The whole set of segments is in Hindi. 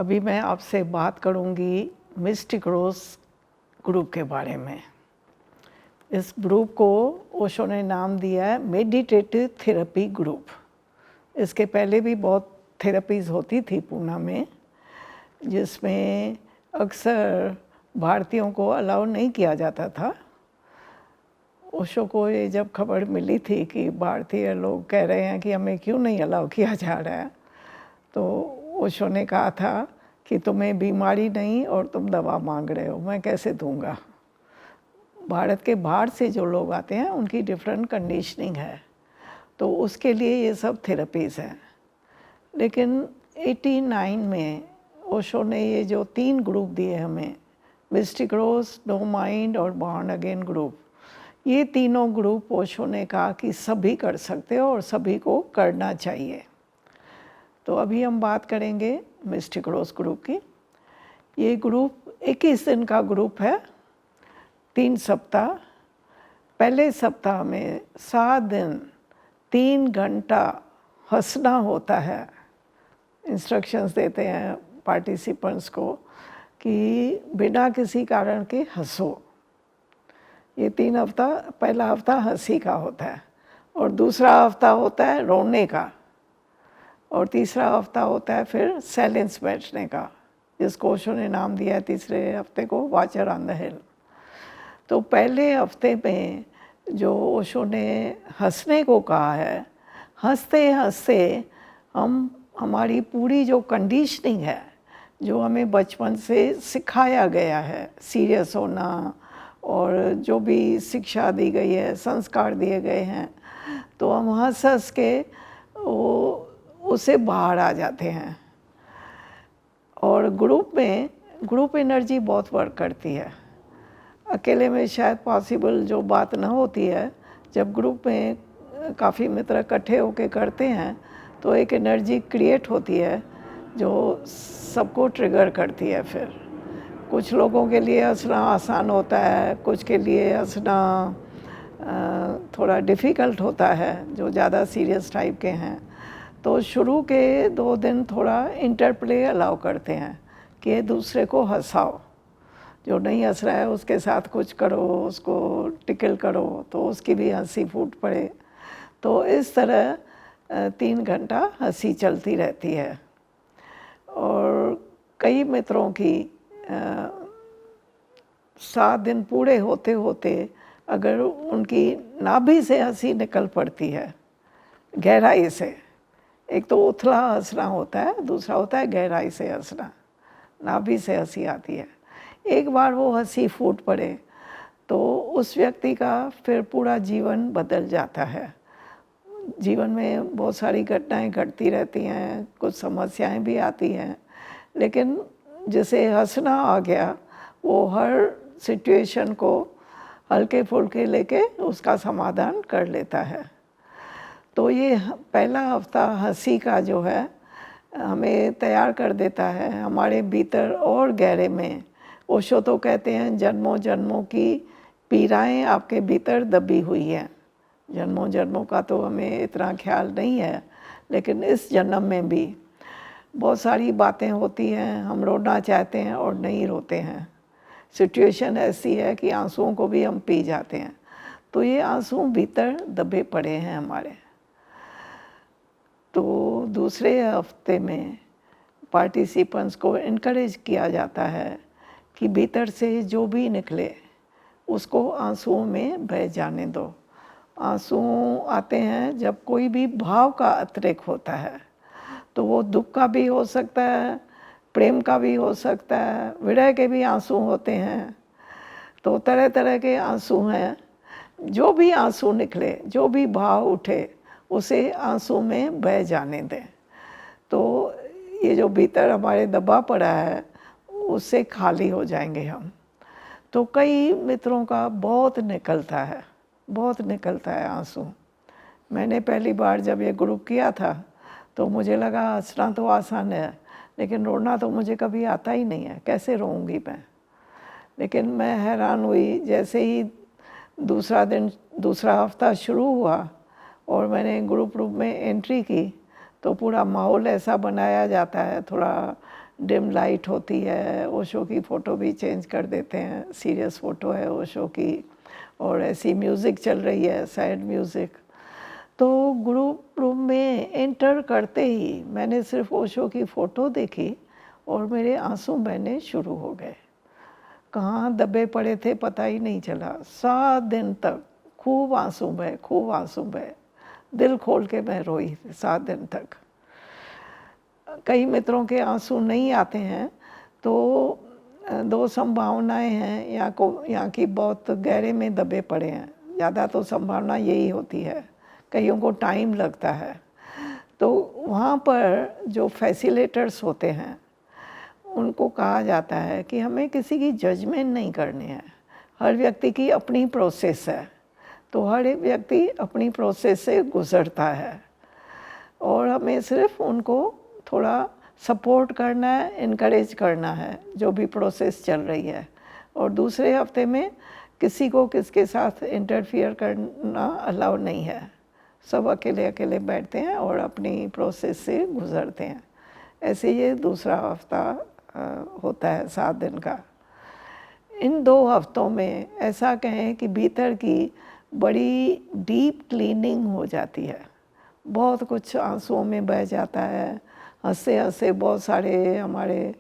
अभी मैं आपसे बात करूंगी मिस्टिक रोज ग्रुप के बारे में। इस ग्रुप को ओशो ने नाम दिया है मेडिटेटिव थेरेपी ग्रुप। इसके पहले भी बहुत थेरेपीज़ होती थी पूना में, जिसमें अक्सर भारतीयों को अलाउ नहीं किया जाता था। ओशो को ये जब खबर मिली थी कि भारतीय लोग कह रहे हैं कि हमें क्यों नहीं अलाउ किया जा रहा है, तो ओशो ने कहा था कि तुम्हें बीमारी नहीं और तुम दवा मांग रहे हो, मैं कैसे दूंगा। भारत के बाहर से जो लोग आते हैं उनकी डिफरेंट कंडीशनिंग है, तो उसके लिए ये सब थेरेपीज़ हैं। लेकिन 89 में ओशो ने ये जो 3 ग्रुप दिए हमें, मिस्टिक रोज, नो माइंड और बॉर्न अगेन ग्रुप, ये तीनों ग्रुप ओशो ने कहा कि सभी कर सकते हो और सभी को करना चाहिए। तो अभी हम बात करेंगे मिस्टिक रोज ग्रुप की। ये ग्रुप 21 दिन का ग्रुप है, 3 सप्ताह। पहले सप्ताह में 7 दिन 3 घंटा हंसना होता है। इंस्ट्रक्शंस देते हैं पार्टिसिपेंट्स को कि बिना किसी कारण के हंसो। ये 3 हफ्ता, पहला हफ्ता हंसी का होता है और दूसरा हफ्ता होता है रोने का और तीसरा हफ्ता होता है फिर साइलेंस बैठने का, जिसको ओशो ने नाम दिया है तीसरे हफ्ते को वॉचर ऑन द हिल। तो पहले हफ्ते में जो ओशो ने हंसने को कहा है, हंसते हंसते हमारी पूरी जो कंडीशनिंग है, जो हमें बचपन से सिखाया गया है, सीरियस होना और जो भी शिक्षा दी गई है, संस्कार दिए गए हैं, तो हम हंस हंस के उससे बाहर आ जाते हैं। और ग्रुप एनर्जी बहुत वर्क करती है। अकेले में शायद पॉसिबल जो बात ना होती है, जब ग्रुप में काफ़ी मित्र इकट्ठे होके करते हैं तो एक एनर्जी क्रिएट होती है जो सबको ट्रिगर करती है। फिर कुछ लोगों के लिए हंसना आसान होता है, कुछ के लिए हंसना थोड़ा डिफ़िकल्ट होता है, जो ज़्यादा सीरियस टाइप के हैं। तो शुरू के 2 दिन थोड़ा इंटरप्ले अलाउ करते हैं कि दूसरे को हंसाओ। जो नहीं हंस रहा है उसके साथ कुछ करो, उसको टिकल करो तो उसकी भी हंसी फूट पड़े। तो इस तरह 3 घंटा हंसी चलती रहती है। और कई मित्रों की 7 दिन पूरे होते होते अगर उनकी नाभि से हंसी निकल पड़ती है, गहराई से, एक तो उथला हंसना होता है, दूसरा होता है गहराई से हंसना, नाभि से हंसी आती है, एक बार वो हंसी फूट पड़े तो उस व्यक्ति का फिर पूरा जीवन बदल जाता है। जीवन में बहुत सारी घटनाएं घटती रहती हैं, कुछ समस्याएं भी आती हैं, लेकिन जिसे हंसना आ गया वो हर सिचुएशन को हल्के फुल्के लेके उसका समाधान कर लेता है। तो ये पहला हफ्ता हंसी का जो है हमें तैयार कर देता है हमारे भीतर और गहरे में। ओशो तो कहते हैं जन्मों जन्मों की पीड़ाएं आपके भीतर दबी हुई हैं। जन्मों जन्मों का तो हमें इतना ख्याल नहीं है, लेकिन इस जन्म में भी बहुत सारी बातें होती हैं, हम रोना चाहते हैं और नहीं रोते हैं। सिचुएशन ऐसी है कि आंसुओं को भी हम पी जाते हैं, तो ये आंसू भीतर दबे पड़े हैं हमारे। तो दूसरे हफ्ते में पार्टिसिपेंट्स को इनकरेज किया जाता है कि भीतर से जो भी निकले उसको आंसुओं में बह जाने दो। आंसू आते हैं जब कोई भी भाव का अतिरेक होता है, तो वो दुख का भी हो सकता है, प्रेम का भी हो सकता है, विरह के भी आंसू होते हैं। तो तरह तरह के आंसू हैं। जो भी आंसू निकले, जो भी भाव उठे, उसे आंसू में बह जाने दें। तो ये जो भीतर हमारे दबा पड़ा है उससे खाली हो जाएंगे हम। तो कई मित्रों का बहुत निकलता है आंसू। मैंने पहली बार जब ये ग्रुप किया था तो मुझे लगा हंसना तो आसान है, लेकिन रोना तो मुझे कभी आता ही नहीं है, कैसे रोऊंगी मैं। लेकिन मैं हैरान हुई, जैसे ही दूसरा हफ्ता शुरू हुआ और मैंने ग्रुप में एंट्री की तो पूरा माहौल ऐसा बनाया जाता है, थोड़ा डिम लाइट होती है, ओशो की फ़ोटो भी चेंज कर देते हैं, सीरियस फ़ोटो है ओशो की, और ऐसी म्यूज़िक चल रही है, सैड म्यूज़िक। तो ग्रुप रूम में एंटर करते ही मैंने सिर्फ ओशो की फ़ोटो देखी और मेरे आंसू बहने शुरू हो गए। कहाँ दबे पड़े थे पता ही नहीं चला। 7 दिन तक खूब आंसू बहे, खूब आंसू बहे। दिल खोल के मैं रोई 7 दिन तक। कई मित्रों के आंसू नहीं आते हैं, तो दो संभावनाएं हैं, या कि बहुत गहरे में दबे पड़े हैं। ज़्यादा तो संभावना यही होती है, कईयों को टाइम लगता है। तो वहाँ पर जो फैसिलिटेटर्स होते हैं, उनको कहा जाता है कि हमें किसी की जजमेंट नहीं करनी है। हर व्यक्ति की अपनी प्रोसेस है, तो हर एक व्यक्ति अपनी प्रोसेस से गुज़रता है और हमें सिर्फ उनको थोड़ा सपोर्ट करना है, इनकरेज करना है, जो भी प्रोसेस चल रही है। और दूसरे हफ्ते में किसी को किसके साथ इंटरफियर करना अलाउ नहीं है। सब अकेले अकेले बैठते हैं और अपनी प्रोसेस से गुज़रते हैं। ऐसे ये दूसरा हफ्ता होता है 7 दिन का। इन 2 हफ्तों में ऐसा कहें कि भीतर की बड़ी डीप क्लीनिंग हो जाती है। बहुत कुछ आंसुओं में बह जाता है, हँसते हँसते बहुत सारे हमारे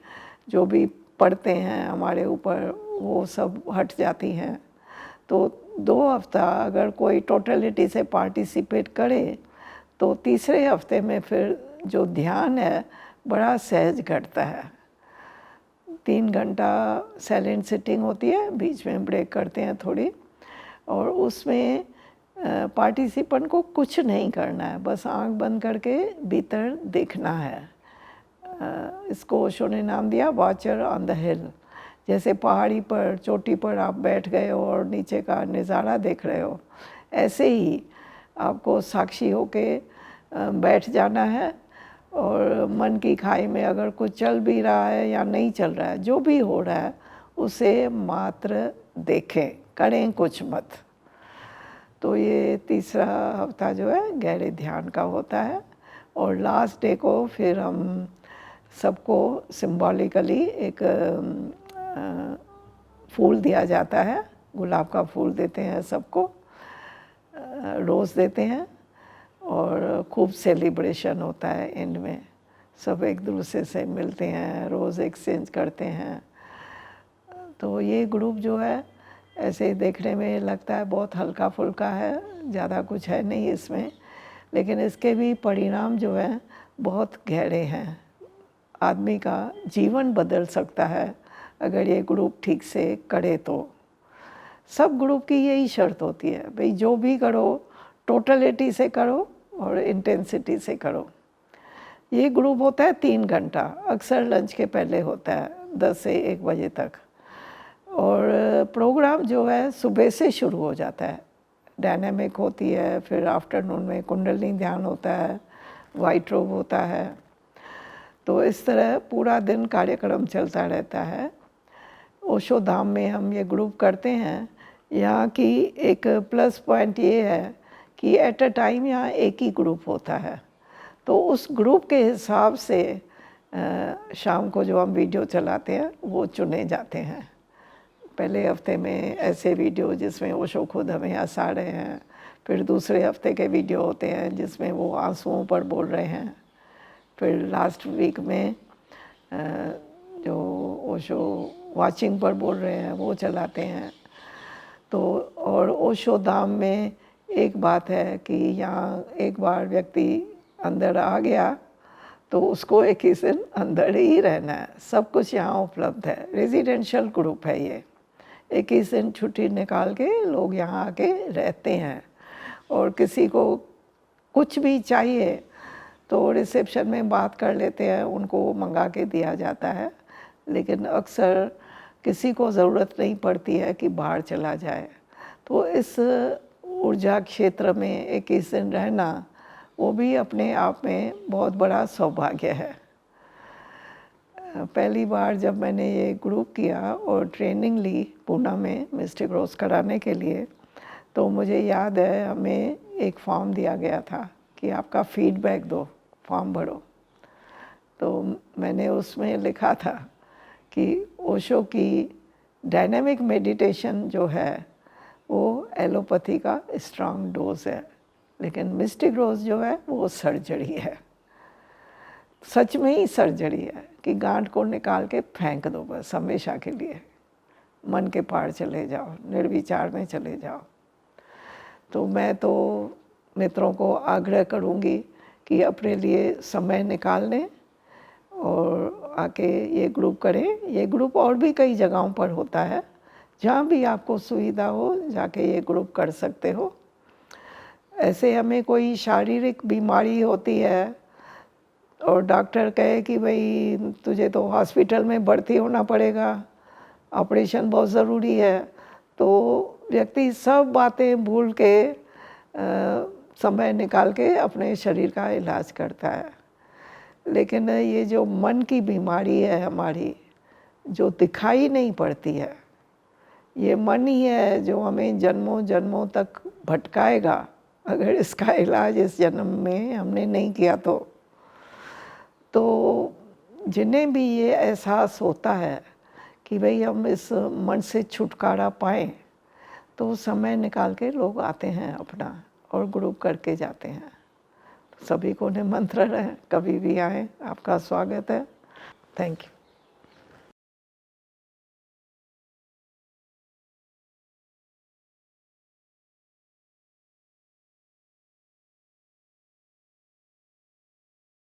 जो भी पड़ते हैं हमारे ऊपर, वो सब हट जाती हैं। तो 2 हफ्ता अगर कोई टोटलिटी से पार्टिसिपेट करे, तो तीसरे हफ्ते में फिर जो ध्यान है बड़ा सहज घटता है। 3 घंटा साइलेंट सिटिंग होती है, बीच में ब्रेक करते हैं थोड़ी, और उसमें पार्टिसिपेंट को कुछ नहीं करना है, बस आंख बंद करके भीतर देखना है। इसको ओशो ने नाम दिया वॉचर ऑन द हिल। जैसे पहाड़ी पर, चोटी पर आप बैठ गए हो और नीचे का नज़ारा देख रहे हो, ऐसे ही आपको साक्षी होके बैठ जाना है और मन की खाई में अगर कुछ चल भी रहा है या नहीं चल रहा है, जो भी हो रहा है उसे मात्र देखें, करें कुछ मत। तो ये तीसरा हफ्ता जो है गहरे ध्यान का होता है। और लास्ट डे को फिर हम सबको सिंबॉलिकली एक फूल दिया जाता है, गुलाब का फूल देते हैं सबको, रोज़ देते हैं, और खूब सेलिब्रेशन होता है एंड में। सब एक दूसरे से मिलते हैं, रोज़ एक्सचेंज करते हैं। तो ये ग्रुप जो है ऐसे देखने में लगता है बहुत हल्का फुल्का है, ज़्यादा कुछ है नहीं इसमें, लेकिन इसके भी परिणाम जो हैं बहुत गहरे हैं। आदमी का जीवन बदल सकता है अगर ये ग्रुप ठीक से करे तो। सब ग्रुप की यही शर्त होती है, भाई जो भी करो टोटलिटी से करो और इंटेंसिटी से करो। ये ग्रुप होता है 3 घंटा, अक्सर लंच के पहले होता है 10 से 1 बजे तक। और प्रोग्राम जो है सुबह से शुरू हो जाता है, डायनामिक होती है, फिर आफ्टरनून में कुंडलिनी ध्यान होता है, वाइट रोब होता है। तो इस तरह पूरा दिन कार्यक्रम चलता रहता है। ओशो धाम में हम ये ग्रुप करते हैं। यहाँ की एक प्लस पॉइंट ये है कि एट अ टाइम यहाँ एक ही ग्रुप होता है, तो उस ग्रुप के हिसाब से शाम को जो हम वीडियो चलाते हैं वो चुने जाते हैं। पहले हफ्ते में ऐसे वीडियो जिसमें ओशो खुद हमें हंसा रहे हैं, फिर दूसरे हफ्ते के वीडियो होते हैं जिसमें वो आंसुओं पर बोल रहे हैं, फिर लास्ट वीक में जो ओशो वाचिंग पर बोल रहे हैं वो चलाते हैं। तो और ओशो धाम में एक बात है कि यहाँ एक बार व्यक्ति अंदर आ गया तो उसको 21 दिन अंदर ही रहना है। सब कुछ यहाँ उपलब्ध है, रेजिडेंशियल ग्रुप है ये। 21 दिन छुट्टी निकाल के लोग यहाँ आके रहते हैं, और किसी को कुछ भी चाहिए तो रिसेप्शन में बात कर लेते हैं, उनको मंगा के दिया जाता है। लेकिन अक्सर किसी को ज़रूरत नहीं पड़ती है कि बाहर चला जाए। तो इस ऊर्जा क्षेत्र में 21 दिन रहना वो भी अपने आप में बहुत बड़ा सौभाग्य है। पहली बार जब मैंने ये ग्रुप किया और ट्रेनिंग ली पूना में मिस्टिक रोज़ कराने के लिए, तो मुझे याद है हमें एक फॉर्म दिया गया था कि आपका फीडबैक दो, फॉर्म भरो। तो मैंने उसमें लिखा था कि ओशो की डायनेमिक मेडिटेशन जो है वो एलोपैथी का स्ट्रांग डोज है, लेकिन मिस्टिक रोज जो है वो सर्जरी है। सच में ही सर्जरी है कि गांठ को निकाल के फेंक दो बस हमेशा के लिए, मन के पार चले जाओ, निर्विचार में चले जाओ। तो मैं तो मित्रों को आग्रह करूंगी कि अपने लिए समय निकाल लें और आके ये ग्रुप करें। ये ग्रुप और भी कई जगहों पर होता है, जहाँ भी आपको सुविधा हो जाके ये ग्रुप कर सकते हो। ऐसे हमें कोई शारीरिक बीमारी होती है और डॉक्टर कहे कि भाई तुझे तो हॉस्पिटल में भर्ती होना पड़ेगा, ऑपरेशन बहुत ज़रूरी है, तो व्यक्ति सब बातें भूल के समय निकाल के अपने शरीर का इलाज करता है। लेकिन ये जो मन की बीमारी है हमारी, जो दिखाई नहीं पड़ती है, ये मन ही है जो हमें जन्मों जन्मों तक भटकाएगा अगर इसका इलाज इस जन्म में हमने नहीं किया तो जिन्हें भी ये एहसास होता है कि भाई हम इस मन से छुटकारा पाएँ, तो समय निकाल के लोग आते हैं अपना और ग्रुप करके जाते हैं। सभी को निमंत्रण है, कभी भी आएँ, आपका स्वागत है। Thank you.